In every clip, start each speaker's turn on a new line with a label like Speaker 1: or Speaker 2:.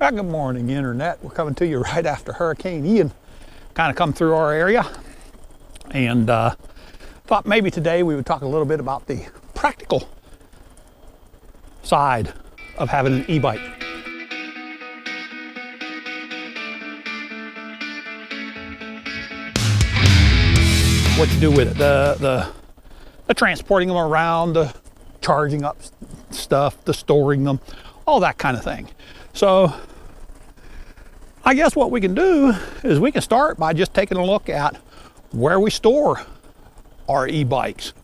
Speaker 1: Well, good morning, Internet. We're coming to you right after Hurricane Ian kind of come through our area. And thought maybe today we would talk a little bit about the practical side of having an e-bike. What you do with it, the transporting them around, the charging up stuff, the storing them, all that kind of thing. So I guess what we can do is we can start by just taking a look at where we store our e-bikes.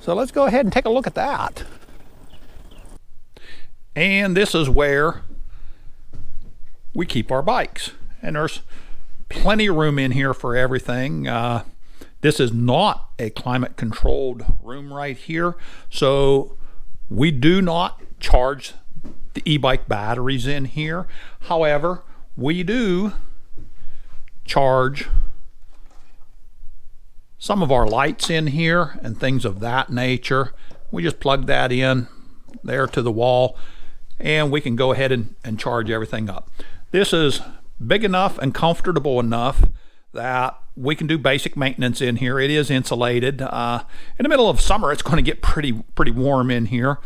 Speaker 1: So let's go ahead and take a look at that. And this is where we keep our bikes. And there's plenty of room in here for everything. This is not a climate controlled room right here. So we do not charge the e-bike batteries in here. However, we do charge some of our lights in here and things of that nature. We just plug that in there to the wall and we can go ahead and charge everything up. This is big enough and comfortable enough that we can do basic maintenance in here. It is insulated. In the middle of summer, it's going to get pretty warm in here.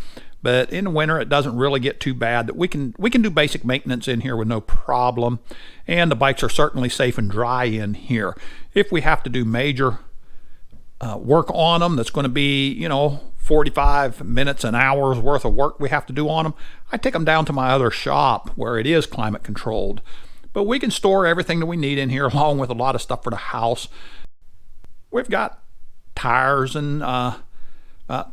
Speaker 1: But in the winter, it doesn't really get too bad. We can do basic maintenance in here with no problem. And the bikes are certainly safe and dry in here. If we have to do major work on them, that's going to be, 45 minutes, an hour's worth of work we have to do on them, I take them down to my other shop where it is climate controlled. But we can store everything that we need in here along with a lot of stuff for the house. We've got tires and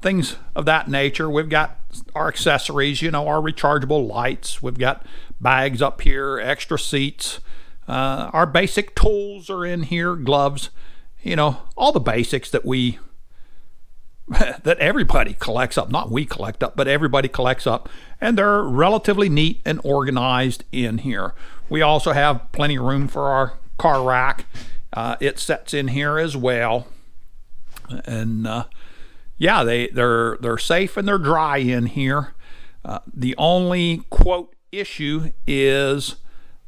Speaker 1: things of that nature. We've got our accessories, our rechargeable lights. We've got bags up here, extra seats. Our basic tools are in here, gloves, all the basics that that everybody collects up. Not we collect up, but everybody collects up. And they're relatively neat and organized in here. We also have plenty of room for our car rack. It sets in here as well. And yeah, they're safe and they're dry in here. The only quote issue is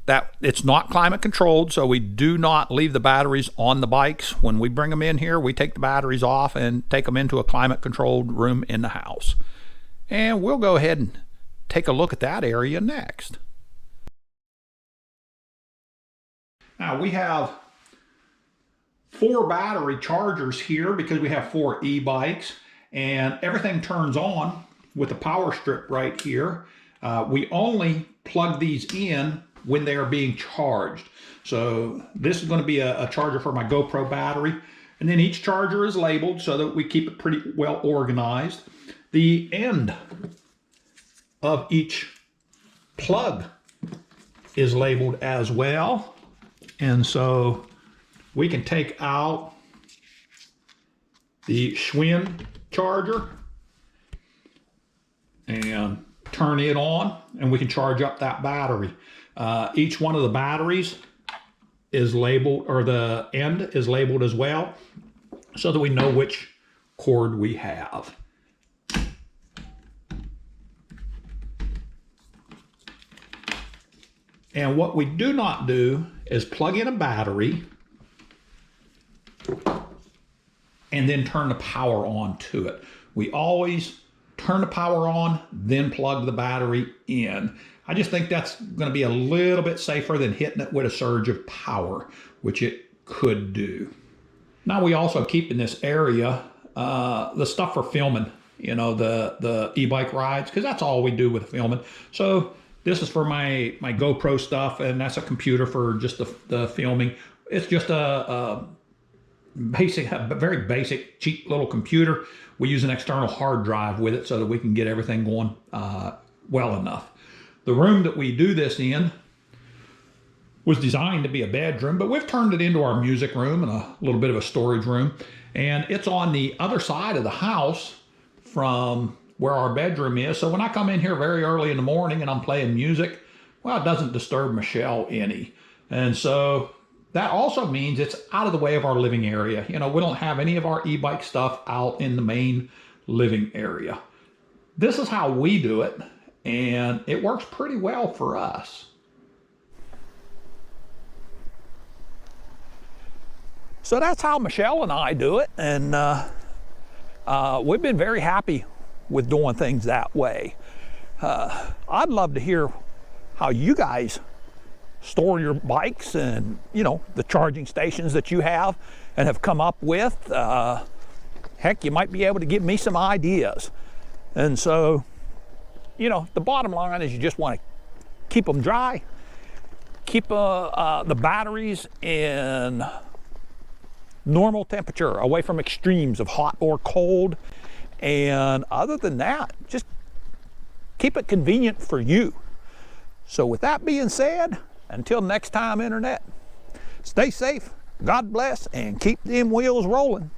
Speaker 1: that it's not climate controlled, so we do not leave the batteries on the bikes. When we bring them in here, we take the batteries off and take them into a climate controlled room in the house. And we'll go ahead and take a look at that area next. Now we have 4 battery chargers here because we have 4 e-bikes, and everything turns on with the power strip right here. We only plug these in when they are being charged. So this is going to be a charger for my GoPro battery, and then each charger is labeled so that we keep it pretty well organized. The end of each plug is labeled as well, and so we can take out the Schwinn charger and turn it on, and we can charge up that battery. Each one of the batteries is labeled, or the end is labeled as well, so that we know which cord we have. And what we do not do is plug in a battery and then turn the power on to it. We always turn the power on, then plug the battery in. I just think that's going to be a little bit safer than hitting it with a surge of power, which it could do. Now we also keep in this area the stuff for filming, the e-bike rides, because that's all we do with filming. So this is for my GoPro stuff, and that's a computer for just the filming. It's just a very basic, cheap little computer. We use an external hard drive with it so that we can get everything going well enough. The room that we do this in was designed to be a bedroom, but we've turned it into our music room and a little bit of a storage room. And it's on the other side of the house from where our bedroom is. So when I come in here very early in the morning and I'm playing music, well, it doesn't disturb Michelle any. And so that also means it's out of the way of our living area. We don't have any of our e-bike stuff out in the main living area. This is how we do it, and it works pretty well for us. So that's how Michelle and I do it, and we've been very happy with doing things that way. I'd love to hear how you guys store your bikes and, you know, the charging stations that you have and have come up with. Heck, you might be able to give me some ideas. And so, you know, the bottom line is you just want to keep them dry, keep the batteries in normal temperature, away from extremes of hot or cold. And other than that, just keep it convenient for you. So with that being said, until next time, Internet, stay safe, God bless, and keep them wheels rolling.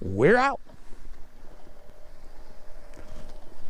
Speaker 1: We're out.